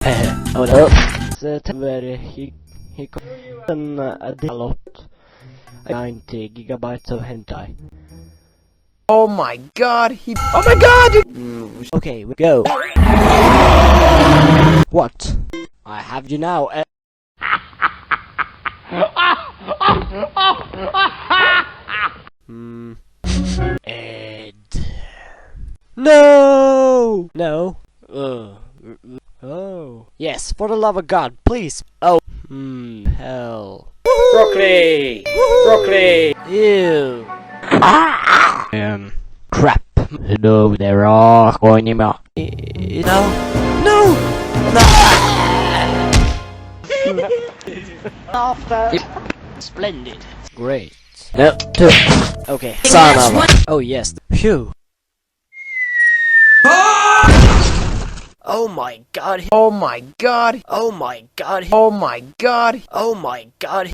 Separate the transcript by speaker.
Speaker 1: Oh no. Where he got a lot. 90 gigabytes of hentai.
Speaker 2: Oh my god, oh my god!
Speaker 1: Okay, we go. What? I have you now. Ed. No! No. Oh. Yes, for the love of God, please. Oh. Hell.
Speaker 2: Broccoli! Broccoli!
Speaker 1: Ew. Crap. No, there are going in my. No. No! After. Splendid. Great. No. Two. Okay. Son of a. Oh yes. Phew. Oh my god.
Speaker 2: Oh my god!
Speaker 1: Oh my god.
Speaker 2: Oh my god!
Speaker 1: Oh my god.